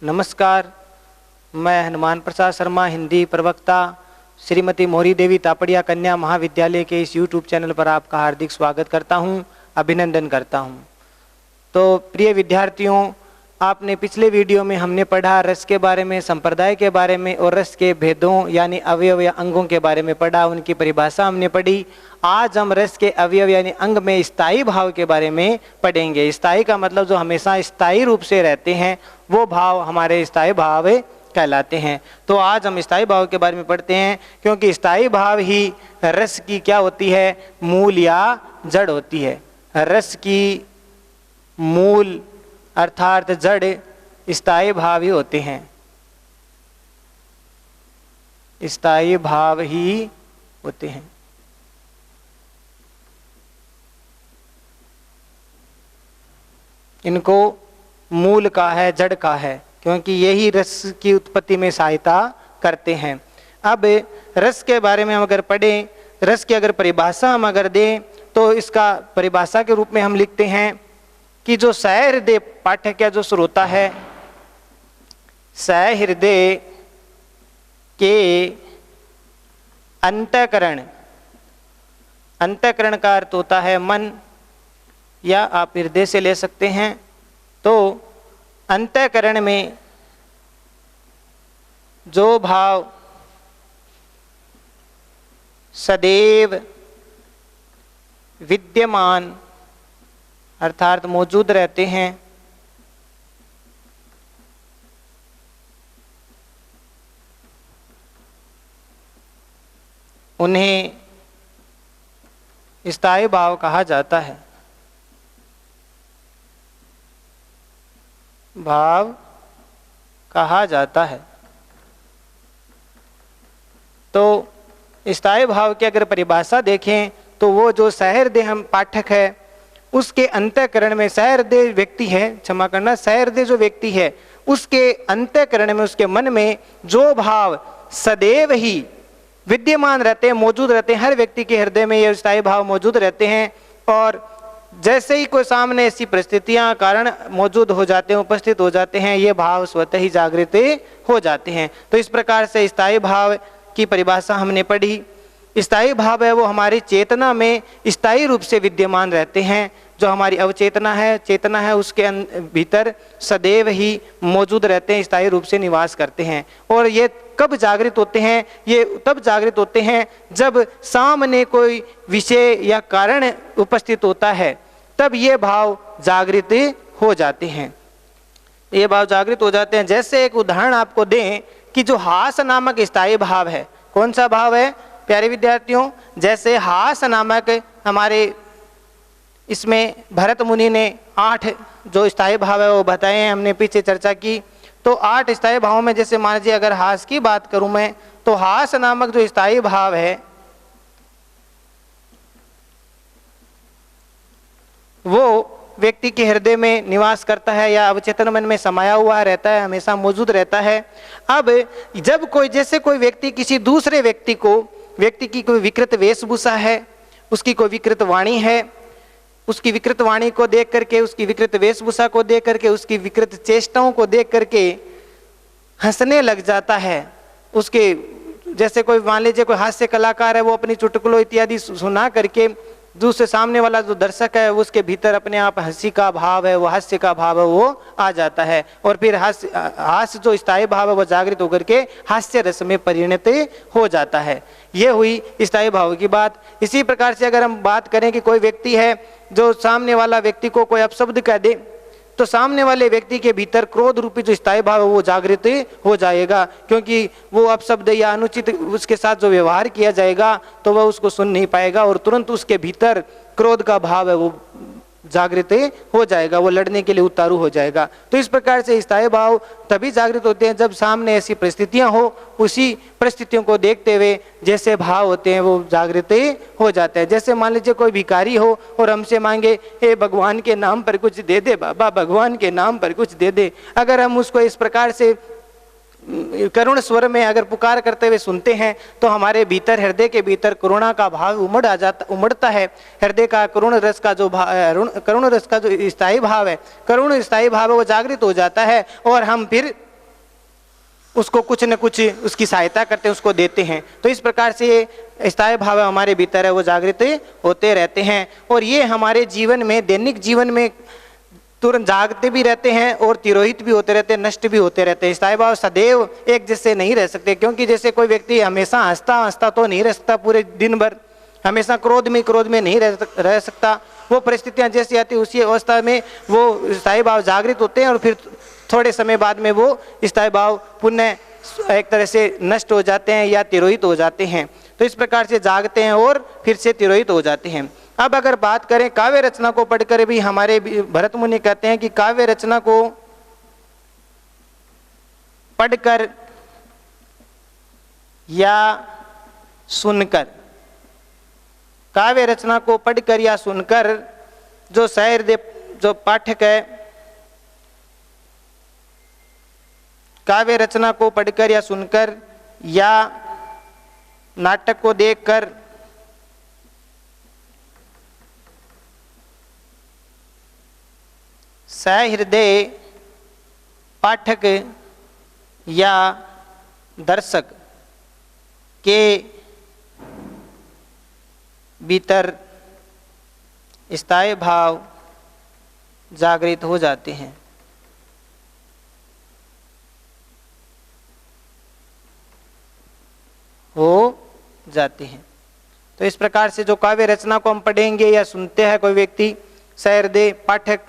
नमस्कार, मैं हनुमान प्रसाद शर्मा, हिंदी प्रवक्ता, श्रीमती मोहरी देवी तापड़िया कन्या महाविद्यालय के इस यूट्यूब चैनल पर आपका हार्दिक स्वागत करता हूं, अभिनंदन करता हूं। तो प्रिय विद्यार्थियों, आपने पिछले वीडियो में हमने पढ़ा रस के बारे में, संप्रदाय के बारे में और रस के भेदों यानी अवयव या अंगों के बारे में पढ़ा, उनकी परिभाषा हमने पढ़ी। आज हम रस के अवयव यानी अंग में स्थायी भाव के बारे में पढ़ेंगे। स्थायी का मतलब जो हमेशा स्थायी रूप से रहते हैं, वो भाव हमारे स्थायी भाव कहलाते हैं। तो आज हम स्थायी भाव के बारे में पढ़ते हैं, क्योंकि स्थायी भाव ही रस की क्या होती है, मूल या जड़ होती है। रस की मूल अर्थात जड़ स्थायी भाव ही होते हैं, स्थायी भाव ही होते हैं। इनको मूल का है, जड़ का है, क्योंकि यही रस की उत्पत्ति में सहायता करते हैं। अब रस के बारे में हम अगर पढ़ें, रस की अगर परिभाषा हम अगर दें, तो इसका परिभाषा के रूप में हम लिखते हैं कि जो सहृदय पाठक या जो श्रोता है, सहृदय के अंतःकरण, अंतःकरण का अर्थ होता है मन, या आप हृदय से ले सकते हैं। तो अंतःकरण में जो भाव सदैव विद्यमान अर्थात मौजूद रहते हैं, उन्हें स्थायी भाव कहा जाता है। भाव कहा जाता है। तो स्थायी भाव की अगर परिभाषा देखें, तो वो जो सहृदय हम पाठक है, उसके अंतःकरण में, सहृदय व्यक्ति है, क्षमा करना, सहृदय जो व्यक्ति है, उसके अंतःकरण में, उसके मन में जो भाव सदैव ही विद्यमान रहते हैं, मौजूद रहते हैं, हर व्यक्ति के हृदय में ये स्थायी भाव मौजूद रहते हैं। और जैसे ही कोई सामने ऐसी परिस्थितियां कारण मौजूद हो जाते हैं, उपस्थित हो जाते हैं, ये भाव स्वतः ही जागृत हो जाते हैं। तो इस प्रकार से स्थायी भाव की परिभाषा हमने पढ़ी। स्थायी भाव है वो हमारी चेतना में स्थायी रूप से विद्यमान रहते हैं। जो हमारी अवचेतना है, चेतना है, उसके भीतर सदैव ही मौजूद रहते हैं, स्थायी रूप से निवास करते हैं। और ये कब जागृत होते हैं? ये तब जागृत होते हैं जब सामने कोई विषय या कारण उपस्थित होता है, तब ये भाव जागृत हो जाते हैं। ये भाव जागृत हो जाते हैं। जैसे एक उदाहरण आपको दें कि जो हास नामक स्थायी भाव है, कौन सा भाव है प्यारे विद्यार्थियों? जैसे हास नामक हमारे इसमें भरत मुनि ने 8 जो स्थायी भाव है वो बताए हैं, हमने पीछे चर्चा की। तो 8 स्थायी भावों में जैसे मान लीजिए अगर हास की बात करूं मैं, तो हास नामक जो स्थायी भाव है वो व्यक्ति के हृदय में निवास करता है या अवचेतन मन में समाया हुआ रहता है, हमेशा मौजूद रहता है। अब जब कोई, जैसे कोई व्यक्ति किसी दूसरे व्यक्ति को, व्यक्ति की कोई विकृत वेशभूषा है, उसकी कोई विकृत वाणी है, उसकी विकृत वाणी को देख करके, उसकी विकृत वेशभूषा को देख करके, उसकी विकृत चेष्टाओं को देख करके हंसने लग जाता है। उसके जैसे कोई मान लीजिए कोई हास्य कलाकार है, वो अपनी चुटकुलों इत्यादि सुना करके दूसरे सामने वाला जो दर्शक है उसके भीतर अपने आप हंसी का भाव है, वो हास्य का भाव है, वो आ जाता है। और फिर हास्य जो स्थायी भाव है वो जागृत होकर के हास्य रस में परिणत हो जाता है। ये हुई स्थायी भाव की बात। इसी प्रकार से अगर हम बात करें कि कोई व्यक्ति है जो सामने वाला व्यक्ति को कोई अपशब्द कह दे, तो सामने वाले व्यक्ति के भीतर क्रोध रूपी जो स्थायी भाव है वो जागृत हो जाएगा, क्योंकि वो अपशब्द या अनुचित उसके साथ जो व्यवहार किया जाएगा तो वह उसको सुन नहीं पाएगा और तुरंत उसके भीतर क्रोध का भाव है वो जागृत हो जाएगा, वो लड़ने के लिए उतारू हो जाएगा। तो इस प्रकार से स्थायी भाव तभी जागृत होते हैं जब सामने ऐसी परिस्थितियां हो, उसी परिस्थितियों को देखते हुए जैसे भाव होते हैं वो जागृत हो जाते हैं। जैसे मान लीजिए कोई भिखारी हो और हमसे मांगे, हे भगवान के नाम पर कुछ दे दे बाबा, भगवान के नाम पर कुछ दे दे। अगर हम उसको इस प्रकार से करुण स्वर में अगर पुकार करते हुए सुनते हैं तो हमारे भीतर, हृदय के भीतर करुणा का भाव उमड़ता है। हृदय का करुण रस का जो करुण रस का जो स्थायी भाव है, करुण स्थायी भाव है वो जागृत हो जाता है और हम फिर उसको कुछ न कुछ उसकी सहायता करते हैं, उसको देते हैं। तो इस प्रकार से ये स्थायी भाव हमारे भीतर है, वो जागृत होते रहते हैं। और ये हमारे जीवन में, दैनिक जीवन में तुरंत जागते भी रहते हैं और तिरोहित भी होते रहते हैं, नष्ट भी होते रहते हैं। स्थायी भाव सदैव एक जैसे नहीं रह सकते, क्योंकि जैसे कोई व्यक्ति हमेशा हंसता तो नहीं रह सकता पूरे दिन भर, हमेशा क्रोध में नहीं रह सकता। वो परिस्थितियां जैसी आती उसी अवस्था में वो स्थायी भाव जागृत होते हैं और फिर थोड़े समय बाद में वो स्थायी भाव पुनः एक तरह से नष्ट हो जाते हैं या तिरोहित हो जाते हैं। तो इस प्रकार से जागते हैं और फिर से तिरोहित हो जाते हैं। अब अगर बात करें काव्य रचना को पढ़कर भी, हमारे भरत मुनि कहते हैं कि काव्य रचना को पढ़कर या सुनकर, काव्य रचना को पढ़कर या सुनकर जो सहृदय जो पाठक है, काव्य रचना को पढ़कर या सुनकर या नाटक को देखकर सहृदय पाठक या दर्शक के भीतर स्थायी भाव जागृत हो जाते हैं। तो इस प्रकार से जो काव्य रचना को हम पढ़ेंगे या सुनते हैं, कोई व्यक्ति सहृदय पाठक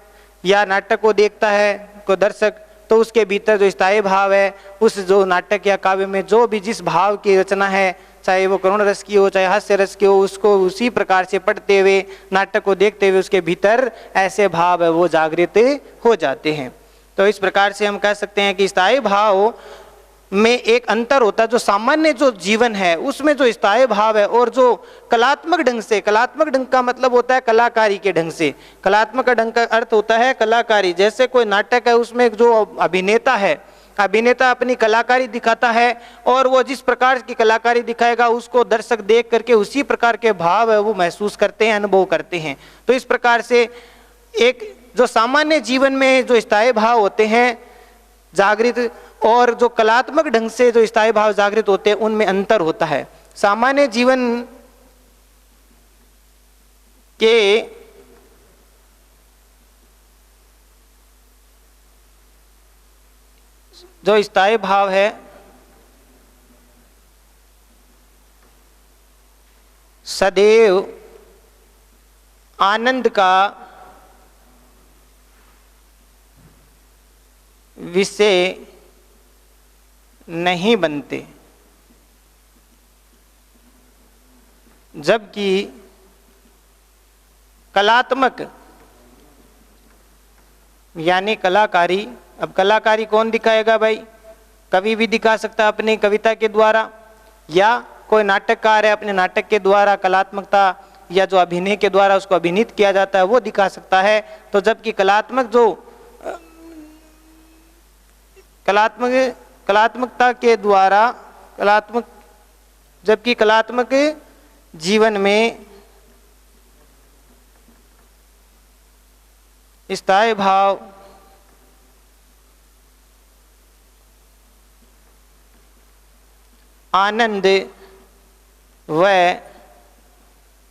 या नाटक को देखता है, कोई दर्शक, तो उसके भीतर जो स्थायी भाव है, उस जो नाटक या काव्य में जो भी जिस भाव की रचना है, चाहे वो करुण रस की हो चाहे हास्य रस की हो, उसको उसी प्रकार से पढ़ते हुए, नाटक को देखते हुए उसके भीतर ऐसे भाव है वो जागृत हो जाते हैं। तो इस प्रकार से हम कह सकते हैं कि स्थायी भाव में एक अंतर होता है। जो सामान्य जो जीवन है उसमें जो स्थायी भाव है और जो कलात्मक ढंग से, कलात्मक ढंग का मतलब होता है कलाकारी के ढंग से, कलात्मक ढंग का अर्थ होता है कलाकारी। जैसे कोई नाटक है उसमें जो अभिनेता है, अभिनेता अपनी कलाकारी दिखाता है और वो जिस प्रकार की कलाकारी दिखाएगा उसको दर्शक देख करके उसी प्रकार के भाव है वो महसूस करते हैं, अनुभव करते हैं। तो इस प्रकार से एक जो सामान्य जीवन में जो स्थायी भाव होते हैं जागृत, और जो कलात्मक ढंग से जो स्थायी भाव जागृत होते हैं, उनमें अंतर होता है। सामान्य जीवन के जो स्थायी भाव है सदैव आनंद का विषय नहीं बनते, जबकि कलात्मक यानी कलाकारी, अब कलाकारी कौन दिखाएगा भाई? कवि भी दिखा सकता है अपनी कविता के द्वारा, या कोई नाटककार है अपने नाटक के द्वारा कलात्मकता या जो अभिनय के द्वारा उसको अभिनीत किया जाता है वो दिखा सकता है। तो जबकि कलात्मकता के द्वारा जबकि कलात्मक जीवन में स्थायी भाव आनंद व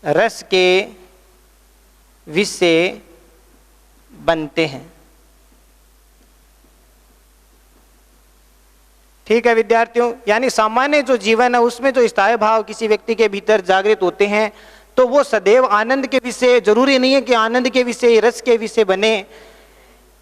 रस के विषय बनते हैं। ठीक है विद्यार्थियों, यानी सामान्य जो जीवन है उसमें जो स्थायी भाव किसी व्यक्ति के भीतर जागृत होते हैं तो वो सदैव आनंद के विषय, जरूरी नहीं है कि आनंद के विषय, रस के विषय बने,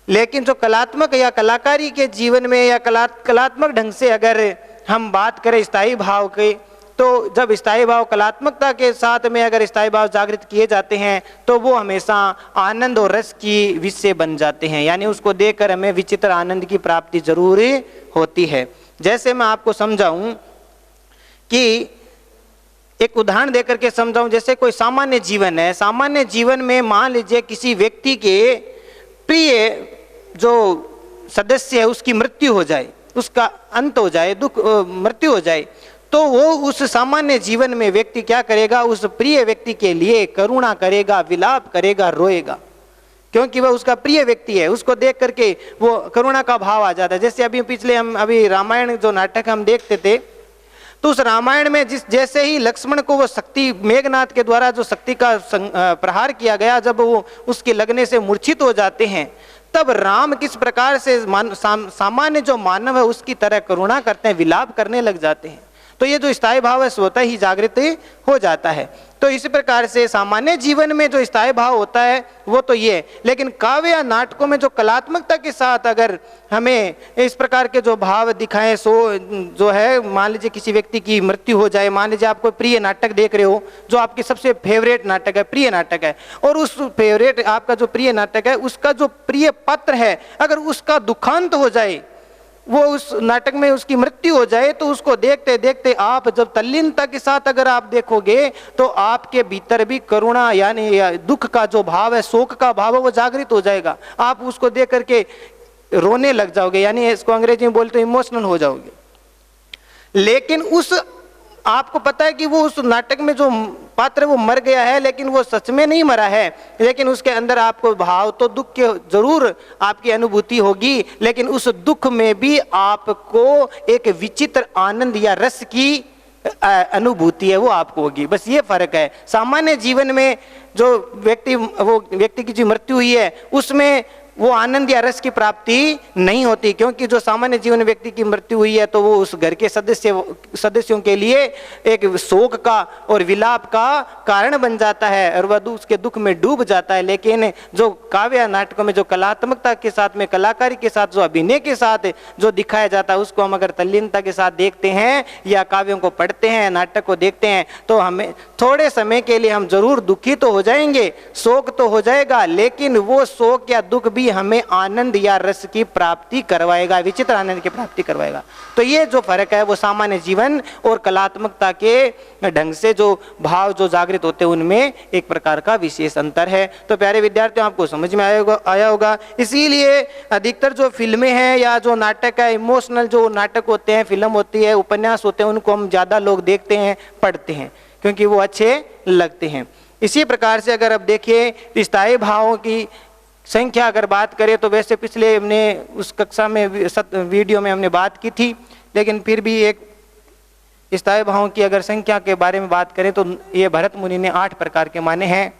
लेकिन जो कलात्मक या कलाकारी के जीवन में या कलात्मक ढंग से अगर हम बात करें स्थायी भाव के, तो जब स्थायी भाव कलात्मकता के साथ में अगर स्थायी भाव जागृत किए जाते हैं तो वो हमेशा आनंद और रस की विषय बन जाते हैं, यानी उसको देखकर हमें विचित्र आनंद की प्राप्ति जरूरी होती है। जैसे मैं आपको समझाऊं कि एक उदाहरण देकर के समझाऊं, जैसे कोई सामान्य जीवन है, सामान्य जीवन में मान लीजिए किसी व्यक्ति के प्रिय जो सदस्य है उसकी मृत्यु हो जाए, उसका अंत हो जाए, मृत्यु हो जाए, तो वो उस सामान्य जीवन में व्यक्ति क्या करेगा? उस प्रिय व्यक्ति के लिए करुणा करेगा, विलाप करेगा, रोएगा। क्योंकि वह उसका प्रिय व्यक्ति है, उसको देख करके वो करुणा का भाव आ जाता है। जैसे हम अभी रामायण जो नाटक हम देखते थे, तो उस रामायण में जैसे ही लक्ष्मण को वो शक्ति मेघनाथ के द्वारा जो शक्ति का प्रहार किया गया, जब वो उसके लगने से मूर्छित हो जाते हैं, तब राम किस प्रकार से सामान्य जो मानव है उसकी तरह करुणा करते हैं, विलाप करने लग जाते हैं। तो ये जो स्थायी भाव है स्वतः ही जागृत हो जाता है। तो इसी प्रकार से सामान्य जीवन में जो स्थायी भाव होता है वो तो ये, लेकिन काव्य या नाटकों में जो कलात्मकता के साथ अगर हमें इस प्रकार के जो भाव दिखाएं, सो जो है मान लीजिए किसी व्यक्ति की मृत्यु हो जाए, मान लीजिए आप कोई प्रिय नाटक देख रहे हो जो आपकी सबसे फेवरेट नाटक है, प्रिय नाटक है, और उस फेवरेट आपका जो प्रिय नाटक है उसका जो प्रिय पात्र है अगर उसका दुखांत हो जाए, वो उस नाटक में उसकी मृत्यु हो जाए, तो उसको देखते देखते आप जब तल्लीनता के साथ अगर आप देखोगे तो आपके भीतर भी करुणा यानी दुख का जो भाव है, शोक का भाव है, वो जागृत हो जाएगा। आप उसको देख करके रोने लग जाओगे, यानी इसको अंग्रेजी में बोलते इमोशनल हो जाओगे। लेकिन उस आपको पता है कि वो उस नाटक में जो पात्र वो मर गया है, लेकिन वो सच में नहीं मरा है, लेकिन उसके अंदर आपको भाव तो दुख के जरूर आपकी अनुभूति होगी, लेकिन उस दुख में भी आपको एक विचित्र आनंद या रस की अनुभूति है वो आपको होगी। बस ये फर्क है। सामान्य जीवन में जो व्यक्ति की जो मृत्यु हुई है उसमें वो आनंद या रस की प्राप्ति नहीं होती, क्योंकि जो सामान्य जीवन व्यक्ति की मृत्यु हुई है तो वो उस घर के सदस्यों के लिए एक शोक का और विलाप का कारण बन जाता है और वह उसके दुख में डूब जाता है। लेकिन जो काव्य नाटकों में जो कलात्मकता के साथ में, कलाकारी के साथ, जो अभिनय के साथ जो दिखाया जाता है, उसको हम अगर तल्लीनता के साथ देखते हैं या काव्यों को पढ़ते हैं, नाटक को देखते हैं, तो हमें थोड़े समय के लिए हम जरूर दुखी तो हो जाएंगे, शोक तो हो जाएगा, लेकिन वो शोक या दुख भी हमें आनंद या रस की प्राप्ति करवाएगा, विचित्र आनंद की प्राप्ति करवाएगा। तो ये जो फर्क है वो सामान्य जीवन और कलात्मकता के ढंग से जो भाव जो जागृत होते हैं उनमें एक प्रकार का विशेष अंतर है। तो प्यारे विद्यार्थियों, आपको समझ में आया होगा। इसीलिए अधिकतर जो फिल्में हैं या जो नाटक है, इमोशनल जो नाटक होते हैं, फिल्म होती है, उपन्यास होते हैं, उनको हम ज्यादा लोग देखते हैं, पढ़ते हैं, क्योंकि वो अच्छे लगते हैं। इसी प्रकार से अगर अब देखिए स्थायी भावों की संख्या अगर बात करें तो वैसे पिछले हमने उस कक्षा में वीडियो में हमने बात की थी, लेकिन फिर भी एक स्थायी भावों की अगर संख्या के बारे में बात करें तो ये भरत मुनि ने 8 प्रकार के माने हैं।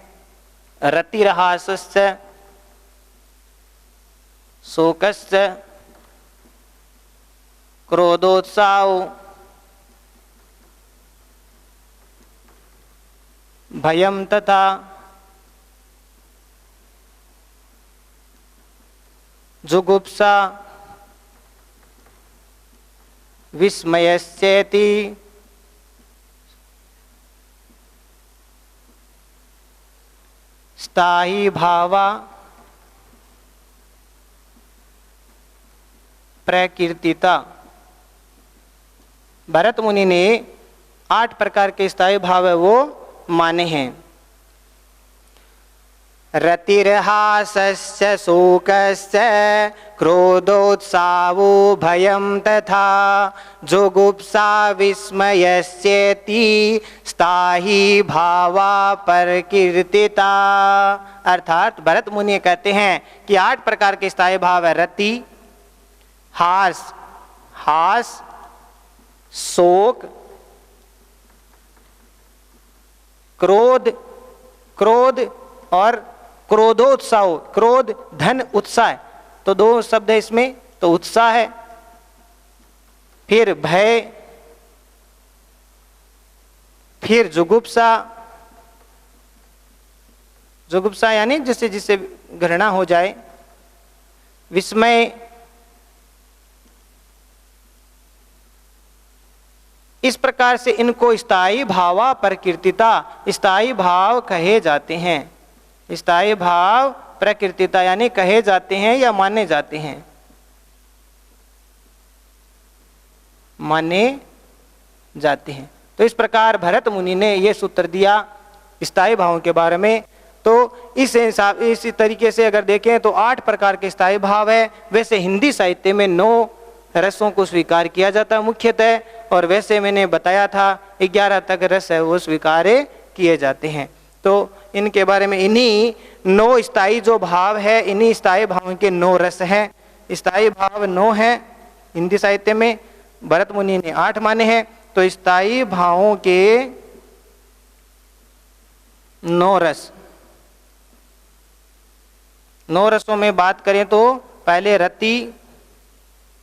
रतिरहासस्य, शोकस्य, क्रोधोत्साहो, भयम तथा जुगुप्सा, विस्मयस्येति, स्थायी भावा, प्रकीर्तिता। भरत मुनि ने 8 प्रकार के स्थायी भाव है वो माने हैं। रतिर्हासस्य, शोकस्य, क्रोधोत्साहो, भयं तथा जुगुप्सा, विस्मयस्येति, स्थायी भावा, प्रकीर्तिता। अर्थात भरत मुनि कहते हैं कि 8 प्रकार के स्थायी भाव है। रति, हास, शोक, क्रोध और क्रोधोत्साह। क्रोध धन उत्साह, तो 2 शब्द है इसमें, तो उत्साह है। फिर भय, फिर जुगुप्सा यानी जिससे घृणा हो जाए। विस्मय, इस प्रकार से इनको स्थायी भावा, प्रकीर्तिता, स्थायी भाव कहे जाते हैं। स्थायी भाव, प्रकीर्तिता यानी कहे जाते हैं या माने जाते हैं, माने जाते हैं। तो इस प्रकार भरत मुनि ने यह सूत्र दिया स्थायी भावों के बारे में। तो इस तरीके से अगर देखें तो 8 प्रकार के स्थायी भाव है। वैसे हिंदी साहित्य में 9 रसों को स्वीकार किया जाता है मुख्यतः, और वैसे मैंने बताया था 11 तक रस है वो स्वीकार किए जाते हैं। तो इनके बारे में, इन्हीं 9 स्थायी जो भाव है, इन्हीं स्थायी भावों के 9 रस हैं। स्थायी भाव 9 हैं हिंदी साहित्य में, भरत मुनि ने 8 माने हैं। तो स्थायी भावों के 9 रस, 9 रसों में बात करें तो पहले रति,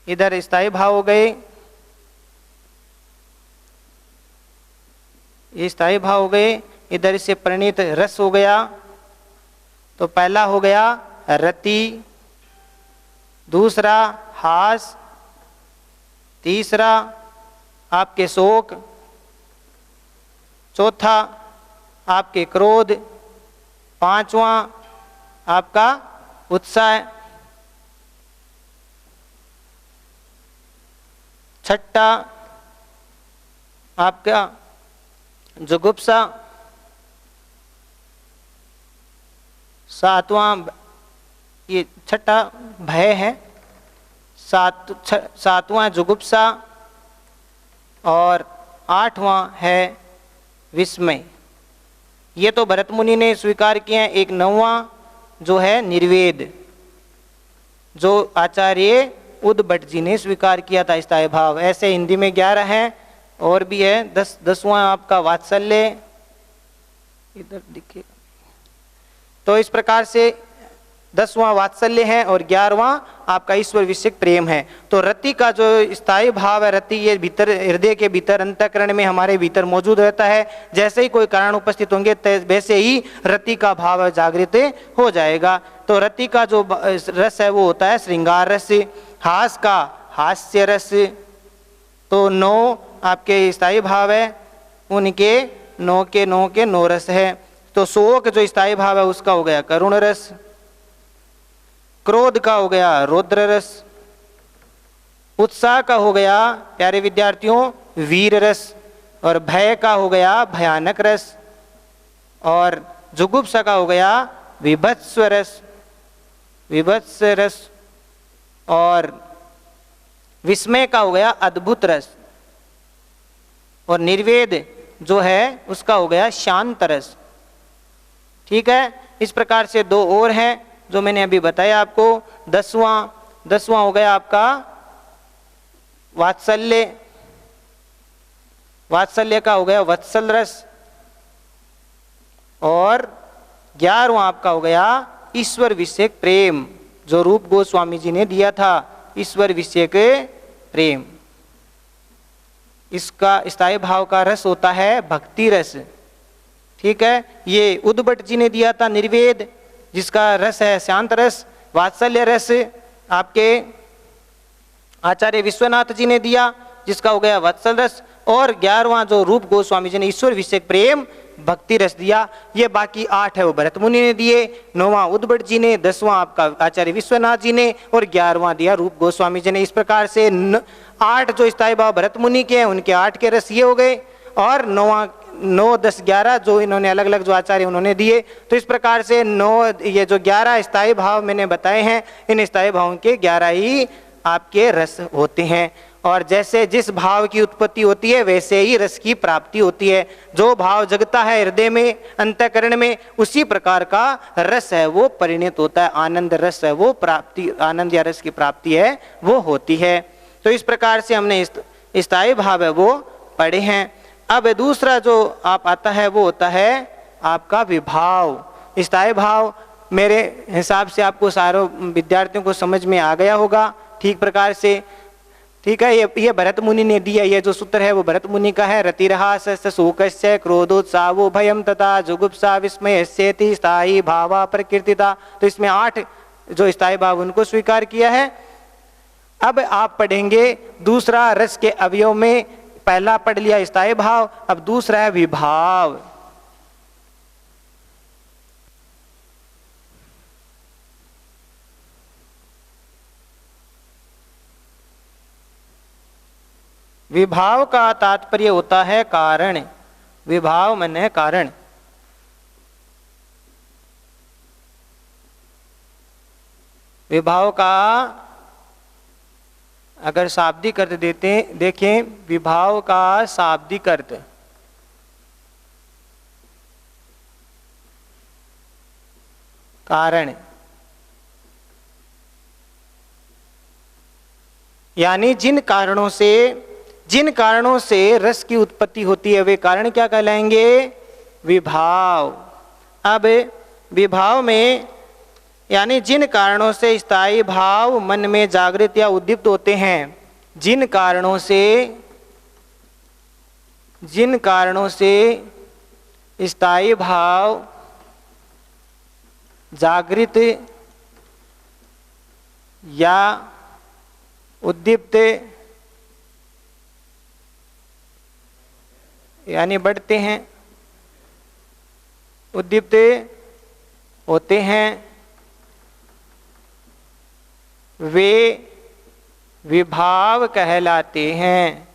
इधर स्थायी भाव हो गए, ये स्थायी भाव हो गए, इधर से प्रणीत रस हो गया। तो पहला हो गया रति, दूसरा हास, तीसरा आपके शोक, चौथा आपके क्रोध, पांचवा आपका उत्साह, छठा आपका जुगुप्सा, सातवां, ये छठा भय है, सातवां जुगुप्सा, और आठवां है विस्मय। ये तो भरत मुनि ने स्वीकार किए हैं। एक 9वां जो है निर्वेद, जो आचार्य उद्भट जी ने स्वीकार किया था स्थायी भाव। ऐसे हिंदी में 11 हैं और भी है। 10वां आपका वात्सल्य, इधर दिखेगा। तो इस प्रकार से 10वां वात्सल्य है और 11वां आपका ईश्वर विषयक प्रेम है। तो रति का जो स्थायी भाव है, रति ये भीतर, हृदय के भीतर, अंतःकरण में हमारे भीतर मौजूद रहता है। जैसे ही कोई कारण उपस्थित होंगे वैसे ही रति का भाव जागृत हो जाएगा। तो रति का जो रस है वो होता है श्रृंगार रस। हास का हास्य रस। तो 9 आपके स्थायी भाव है, उनके 9 के 9 रस है। तो शोक जो स्थायी भाव है उसका हो गया करुण रस, क्रोध का हो गया रौद्र रस, उत्साह का हो गया प्यारे विद्यार्थियों वीर रस, और भय का हो गया भयानक रस, और जुगुप्सा का हो गया विभत्स रस, विभत्स रस, और विस्मय का हो गया अद्भुत रस, और निर्वेद जो है उसका हो गया शांत रस। ठीक है। इस प्रकार से 2 और हैं जो मैंने अभी बताया आपको। 10वां हो गया आपका वात्सल्य, वात्सल्य का हो गया वत्सल रस, और 11वां आपका हो गया ईश्वर विषयक प्रेम, जो रूप गोस्वामी जी ने दिया था, ईश्वर विषयक प्रेम। इसका स्थायी भाव का रस होता है भक्ति रस। ठीक है। ये उद्भट जी ने दिया था निर्वेद, जिसका रस है शांत रस। वात्सल्य रस आपके आचार्य विश्वनाथ जी ने दिया, जिसका हो गया वत्सल रस। और 11वां जो रूप गोस्वामी जी ने ईश्वर विषयक प्रेम भक्ति रस दिया। ये बाकी 8 है वो भरत मुनि ने दिए, 9वां उद्भट जी ने, 10वां आपका आचार्य विश्वनाथ जी ने, और 11वां दिया रूप गोस्वामी जी ने। इस प्रकार से 8 जो स्थायी भाव भरत मुनि के हैं उनके 8 के रस ये हो गए, और 9, 10, 11 जो इन्होंने अलग अलग जो आचार्य उन्होंने दिए। तो इस प्रकार से 9, ये जो 11 स्थायी भाव मैंने बताए हैं, इन स्थायी भावों के 11 ही आपके रस होते हैं। और जैसे जिस भाव की उत्पत्ति होती है वैसे ही रस की प्राप्ति होती है। जो भाव जगता है हृदय में, अंतःकरण में, उसी प्रकार का रस है वो परिणत होता है। आनंद रस है वो प्राप्ति, आनंद या रस की प्राप्ति है वो होती है। तो इस प्रकार से हमने स्थायी भाव है वो पढ़े हैं। अब दूसरा जो आप आता है वो होता है आपका विभाव। स्थायी भाव मेरे हिसाब से आपको सारों विद्यार्थियों को समझ में आ गया होगा ठीक प्रकार से। ठीक है। ये भरत मुनि ने दिया, ये जो सूत्र है वो भरत मुनि का है। रतिरहास्य शोकस्य क्रोधोत्साहो भयम तथा जुगुप्सा विस्मयस्येति स्थायी भावा प्रकृतिता। तो इसमें 8 जो स्थायी भाव उनको स्वीकार किया है। अब आप पढ़ेंगे दूसरा रस के अवयव में, पहला पढ़ लिया स्थायी भाव, अब दूसरा है विभाव। विभाव का तात्पर्य होता है कारण। विभाव माने कारण। विभाव का अगर शाब्दिक अर्थ देखें, विभाव का शाब्दिक अर्थ कारण, यानी जिन कारणों से रस की उत्पत्ति होती है वे कारण क्या कहलाएंगे? विभाव। अब विभाव में यानी जिन कारणों से स्थायी भाव मन में जागृत या उद्दीप्त होते हैं, जिन कारणों से स्थायी भाव जागृत या उद्दीप्त यानी बढ़ते हैं, उद्दीप्त होते हैं, वे विभाव कहलाते हैं।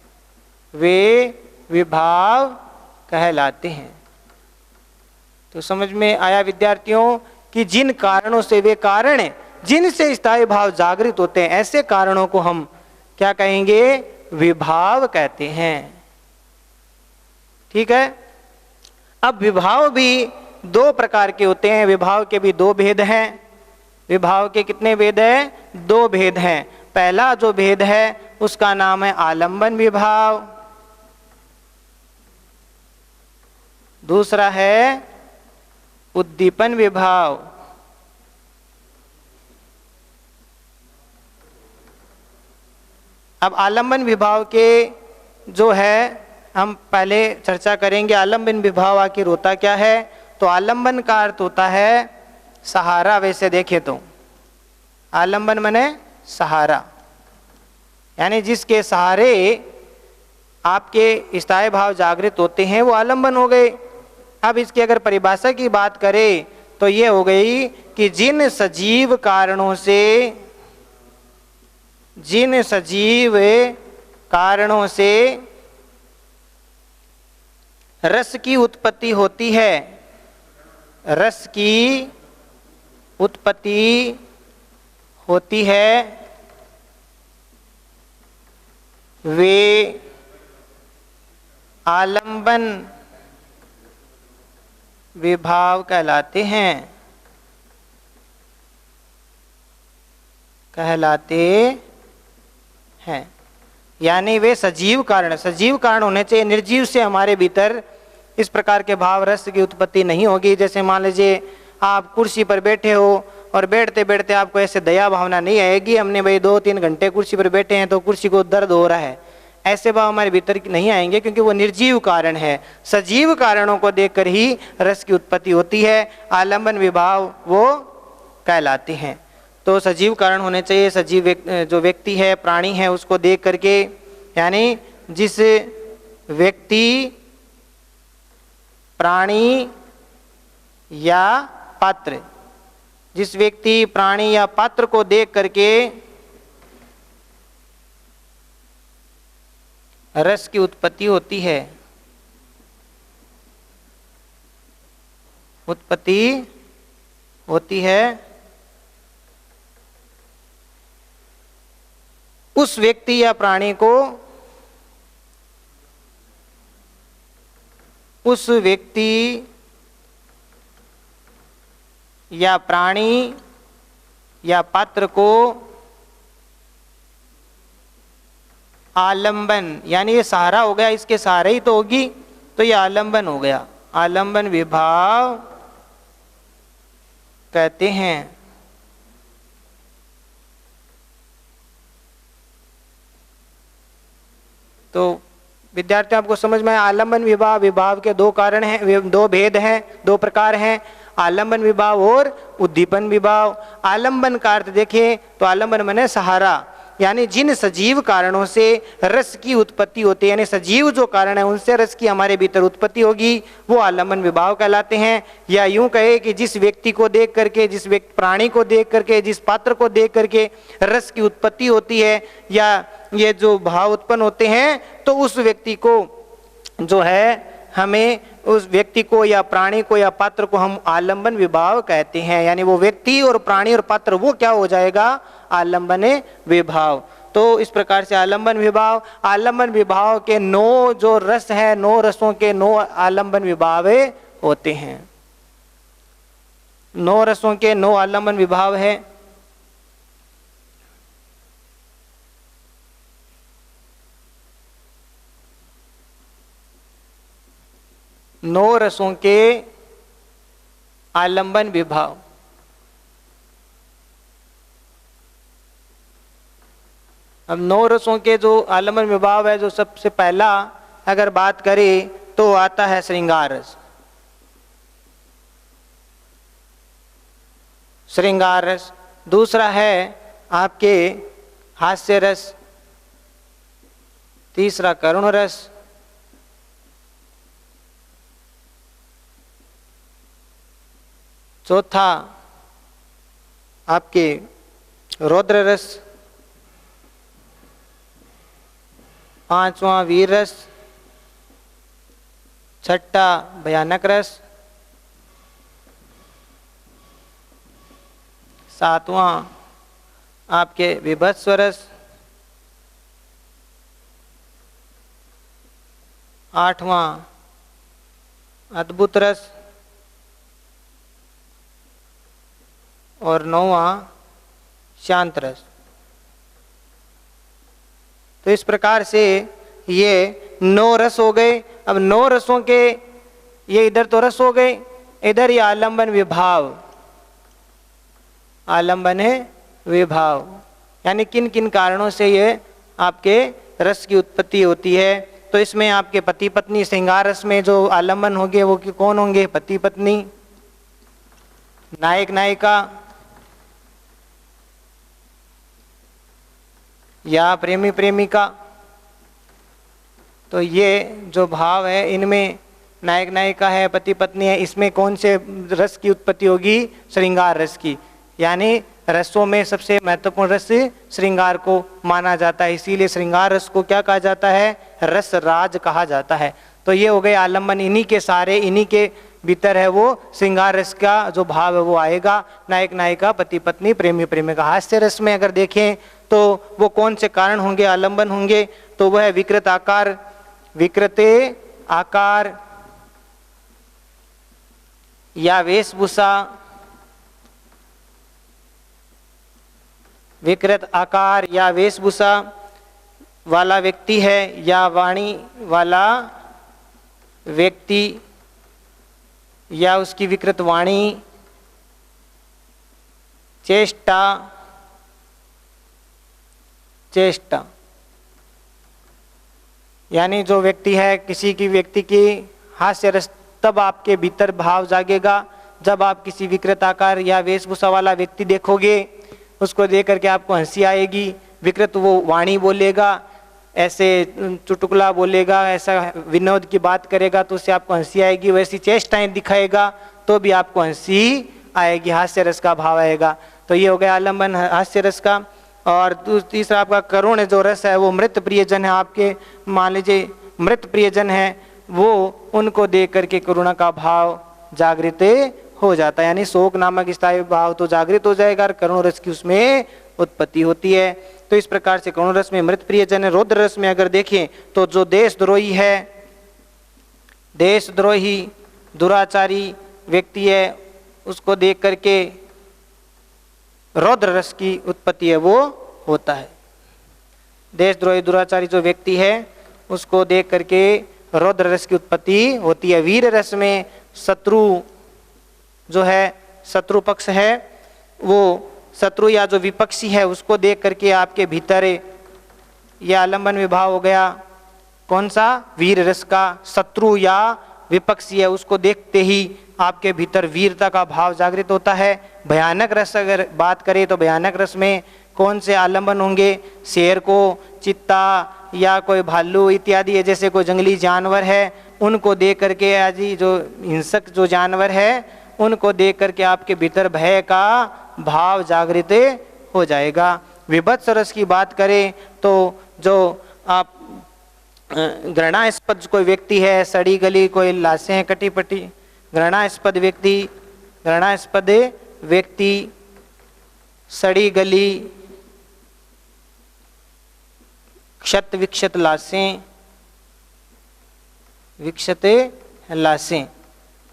वे विभाव कहलाते हैं। तो समझ में आया विद्यार्थियों कि जिन कारणों से, वे कारण जिनसे स्थायी भाव जागृत होते हैं, ऐसे कारणों को हम क्या कहेंगे? विभाव कहते हैं। ठीक है। अब विभाव भी दो प्रकार के होते हैं। विभाव के भी दो भेद हैं। विभाव के कितने भेद हैं? दो भेद हैं। पहला जो भेद है उसका नाम है आलंबन विभाव, दूसरा है उद्दीपन विभाव। अब आलंबन विभाव के जो है हम पहले चर्चा करेंगे। आलंबन विभाव आखिर होता क्या है? तो आलंबन का अर्थ होता है सहारा। वैसे देखे तो आलंबन माने सहारा, यानी जिसके सहारे आपके स्थायी भाव जागृत होते हैं वो आलंबन हो गए। अब इसकी अगर परिभाषा की बात करें तो ये हो गई कि जिन सजीव कारणों से रस की उत्पत्ति होती है, रस की उत्पत्ति होती है, वे आलंबन विभाव कहलाते हैं। यानी वे सजीव कारण होने चाहिए। निर्जीव से हमारे भीतर इस प्रकार के भाव रस की उत्पत्ति नहीं होगी। जैसे मान लीजिए आप कुर्सी पर बैठे हो और बैठते बैठते आपको ऐसे दया भावना नहीं आएगी, हमने भाई 2-3 घंटे कुर्सी पर बैठे हैं तो कुर्सी को दर्द हो रहा है, ऐसे भाव हमारे भीतर नहीं आएंगे, क्योंकि वो निर्जीव कारण है। सजीव कारणों को देखकर ही रस की उत्पत्ति होती है। आलंबन विभाव वो कहलाते हैं। तो सजीव कारण होने चाहिए। सजीव जो व्यक्ति है, प्राणी है, उसको देख करके, यानी जिस व्यक्ति, प्राणी या पात्र, जिस व्यक्ति, प्राणी या पात्र को देख करके रस की उत्पत्ति होती है, उस व्यक्ति या प्राणी को, उस व्यक्ति या प्राणी या पात्र को आलंबन, यानी ये सहारा हो गया, इसके सहारे ही तो होगी, तो ये आलंबन हो गया, आलंबन विभाव कहते हैं। तो विद्यार्थियों आपको समझ में आया? आलंबन विभाव के दो कारण हैं, दो भेद हैं, दो प्रकार हैं, आलंबन विभाव और उद्दीपन विभाव। आलंबन का अर्थ देखें तो आलंबन माने सहारा, यानी जिन सजीव कारणों से रस की उत्पत्ति होती है, यानी सजीव जो कारण है उनसे रस की हमारे भीतर उत्पत्ति होगी, वो आलंबन विभाव कहलाते हैं। या यूं कहे कि जिस व्यक्ति को देख करके, जिस प्राणी को देख करके, जिस पात्र को देख करके रस की उत्पत्ति होती है या ये जो भाव उत्पन्न होते हैं, तो उस व्यक्ति को जो है, हमें उस व्यक्ति को या प्राणी को या पात्र को हम आलंबन विभाव कहते हैं। यानी वो व्यक्ति और प्राणी और पात्र वो क्या हो जाएगा? आलंबन विभाव। तो इस प्रकार से आलंबन विभाव के 9 जो रस है, 9 रसों के 9 आलंबन विभाव होते हैं। 9 रसों के 9 आलम्बन विभाव है। नौ रसों के आलंबन विभाव। अब 9 रसों के जो आलंबन विभाव है, जो सबसे पहला अगर बात करें तो आता है श्रृंगार रस। श्रृंगार रस। दूसरा है आपके हास्य रस। तीसरा करुण रस। चौथा आपके रौद्र रस। पांचवा वीर रस। छठा भयानक रस। सातवां आपके विभत्स रस। आठवां अद्भुत रस। और 9वां शांत रस। तो इस प्रकार से ये 9 रस हो गए। अब 9 रसों के ये इधर तो रस हो गए, इधर ये आलंबन विभाव। आलंबन है विभाव, यानी किन किन कारणों से ये आपके रस की उत्पत्ति होती है। तो इसमें आपके पति पत्नी, श्रृंगार रस में जो आलंबन होंगे वो कौन होंगे? पति पत्नी, नायक नायिका या प्रेमी प्रेमिका। तो ये जो भाव है इनमें नायक नायिका है, पति पत्नी है, इसमें कौन से रस की उत्पत्ति होगी? श्रृंगार रस की। यानी रसों में सबसे महत्वपूर्ण रस श्रृंगार को माना जाता है, इसीलिए श्रृंगार रस को क्या कहा जाता है? रस राज कहा जाता है। तो ये हो गए आलम्बन, इन्हीं के सारे, इन्हीं के भीतर है वो श्रृंगार रस का जो भाव है वो आएगा। नायक नायिका, पति पत्नी, प्रेमी प्रेमिका। हास्य रस में अगर देखें तो वो कौन से कारण होंगे, आलंबन होंगे? तो वह है विकृत आकार, विकृते आकार या वेशभूषा, विकृत आकार या वेशभूषा वाला व्यक्ति है या वाणी वाला व्यक्ति या उसकी विकृत वाणी, चेष्टा, चेष्टा यानी जो व्यक्ति है, किसी की व्यक्ति की हास्य रस तब आपके भीतर भाव जागेगा जब आप किसी विकृत आकार या वेशभूषा वाला व्यक्ति देखोगे, उसको देख करके आपको हंसी आएगी। विकृत वो वाणी बोलेगा, ऐसे चुटकुला बोलेगा, ऐसा विनोद की बात करेगा तो उससे आपको हंसी आएगी। वैसी चेष्टाएं दिखाएगा तो भी आपको हंसी आएगी, हास्य रस का भाव आएगा। तो ये हो गया आलंबन हास्य रस का। और तीसरा आपका करुण जो रस है वो मृत प्रियजन है आपके, मान लीजिए मृत प्रियजन है, वो उनको देख करके करुणा का भाव जागृत हो जाता है, यानी शोक नामक स्थायी भाव तो जागृत हो जाएगा और करुण रस की उसमें उत्पत्ति होती है। तो इस प्रकार से करुण रस में मृत प्रियजन है। रौद्र रस में अगर देखें तो जो देशद्रोही है, देशद्रोही दुराचारी व्यक्ति है, उसको देख करके रौद्र रस की उत्पत्ति है वो होता है। देशद्रोही दुराचारी जो व्यक्ति है उसको देख करके रौद्र रस की उत्पत्ति होती है। वीर रस में शत्रु जो है, शत्रु पक्ष है, वो शत्रु या जो विपक्षी है उसको देख करके आपके भीतर यह आलंबन विभाव हो गया। कौन सा? वीर रस का। शत्रु या विपक्षी है उसको देखते ही आपके भीतर वीरता का भाव जागृत होता है। भयानक रस अगर बात करें तो भयानक रस में कौन से आलंबन होंगे? शेर को, चित्ता या कोई भालू इत्यादि है, जैसे कोई जंगली जानवर है उनको देख करके, आदि जो हिंसक जो जानवर है उनको देख करके आपके भीतर भय का भाव जागृत हो जाएगा। विभत्स रस की बात करें तो जो आप घृणास्पद कोई व्यक्ति है, सड़ी गली कोई लाशें हैं कटी पटी, घृणास्पद व्यक्ति, सड़ी गली, क्षत विक्षत लाशें, विक्षते लाशें,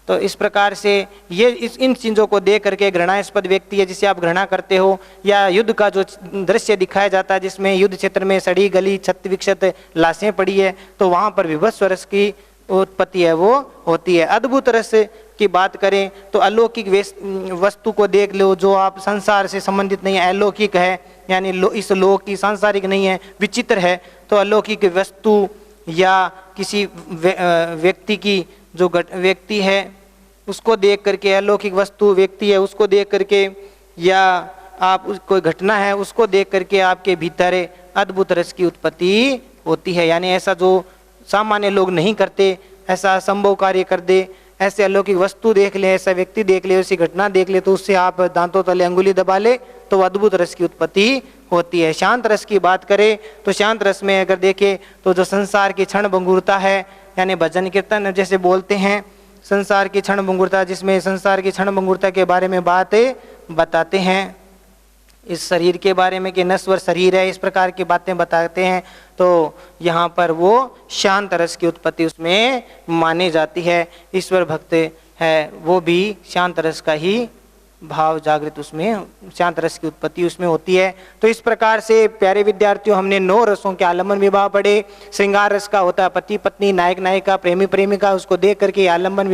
तो इस प्रकार से ये इन चीज़ों को देख करके घृणास्पद व्यक्ति है जिसे आप घृणा करते हो, या युद्ध का जो दृश्य दिखाया जाता है जिसमें युद्ध क्षेत्र में सड़ी गली क्षत विक्षत लाशें पड़ी है, तो वहाँ पर विभत्स रस की उत्पत्ति है वो होती है। अद्भुत रस की बात करें तो अलौकिक वस्तु को देख लो जो आप संसार से संबंधित नहीं है, अलौकिक है, यानी इस लोक की सांसारिक नहीं है, विचित्र है, तो अलौकिक वस्तु या किसी व्यक्ति की जो व्यक्ति है उसको देख करके, अलौकिक वस्तु व्यक्ति है उसको देख करके, या आप कोई घटना है उसको देख करके आपके भीतर अद्भुत रस की उत्पत्ति होती है। यानी ऐसा जो सामान्य लोग नहीं करते, ऐसा असंभव कार्य कर दे, ऐसे अलौकिक वस्तु देख ले, ऐसा व्यक्ति देख ले, ऐसी घटना देख ले, तो उससे आप दांतों तले अंगुली दबा ले तो अद्भुत रस की उत्पत्ति होती है। शांत रस की बात करें तो शांत रस में अगर देखें तो जो संसार की क्षण भंगुरता है, यानी भजन कीर्तन जैसे बोलते हैं संसार की क्षण भंगुरता, जिसमें संसार की क्षण भंगुरता के बारे में बातें बताते हैं, इस शरीर के बारे में कि नश्वर शरीर है, इस प्रकार की बातें बताते हैं, तो यहाँ पर वो शांत रस की उत्पत्ति उसमें मानी जाती है। ईश्वर भक्त है वो भी शांत रस का ही भाव जागृत, उसमें शांत रस की उत्पत्ति उसमें होती है। तो इस प्रकार से प्यारे विद्यार्थियों हमने 9 रसों के आलम्बन विवाह पढ़े। श्रृंगार रस का होता है पति पत्नी, नायक नायिका, प्रेमी प्रेमिका, उसको देख करके आलम्बन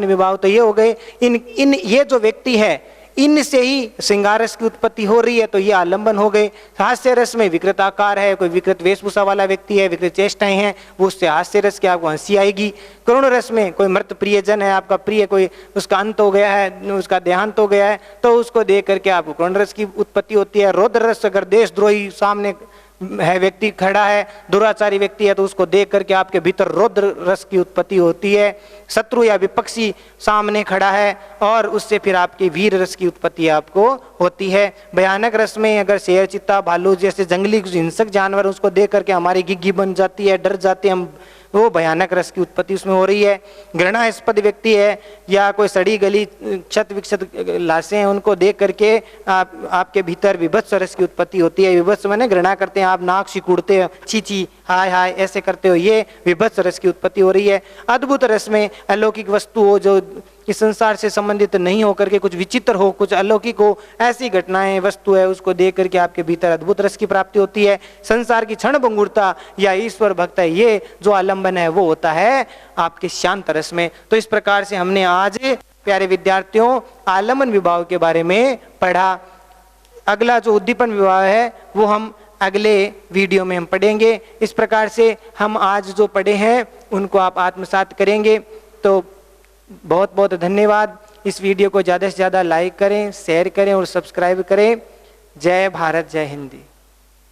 विवाह तो ये हो गए। इन ये जो व्यक्ति है इनसे ही श्रृंगार रस की उत्पत्ति हो रही है, तो ये आलंबन हो गए। हास्य रस में विकृत आकार है, कोई विकृत वेशभूषा वाला व्यक्ति है, विकृत चेष्टाएं हैं, वो उससे हास्य रस की आपको हंसी आएगी। करुण रस में कोई मृत प्रियजन है, आपका प्रिय कोई उसका अंत हो गया है, उसका देहांत हो गया है, तो उसको देख करके आपको करुण रस की उत्पत्ति होती है। रौद्र रस, अगर देशद्रोही सामने है व्यक्ति खड़ा है, दुराचारी व्यक्ति है, तो उसको देख करके आपके भीतर रौद्र रस की उत्पत्ति होती है। शत्रु या विपक्षी सामने खड़ा है और उससे फिर आपकी वीर रस की उत्पत्ति आपको होती है। भयानक रस में अगर शेर, चित्ता, भालू जैसे जंगली हिंसक जानवर, उसको देख करके हमारी गिग्गी बन जाती है, डर जाते हैं हम, वो भयानक रस की उत्पत्ति उसमें हो रही है। घृणास्पद व्यक्ति है या कोई सड़ी गली क्षत विक्षत लाशें हैं, उनको देख करके आपके भीतर विभत्स रस की उत्पत्ति होती है। विभत्स माने घृणा करते हैं, आप नाक सिकुड़ते हो, छी छी हाय हाय ऐसे करते हो, ये विभत्स रस की उत्पत्ति हो रही है। अद्भुत रस में अलौकिक वस्तु हो जो इस संसार से संबंधित नहीं होकर के कुछ विचित्र हो, कुछ अलौकिक हो, ऐसी घटनाएं वस्तु है उसको देख करके आपके भीतर अद्भुत रस की प्राप्ति होती है। संसार की क्षण भंगुरता या ईश्वर भक्त है, ये जो आलंबन है वो होता है आपके शांत रस में। तो इस प्रकार से हमने आज प्यारे विद्यार्थियों आलंबन विभाव के बारे में पढ़ा। अगला जो उद्दीपन विभाव है वो हम अगले वीडियो में हम पढ़ेंगे। इस प्रकार से हम आज जो पढ़े हैं उनको आप आत्मसात करेंगे। तो बहुत बहुत धन्यवाद। इस वीडियो को ज़्यादा से ज़्यादा लाइक करें, शेयर करें और सब्सक्राइब करें। जय भारत, जय हिंदी।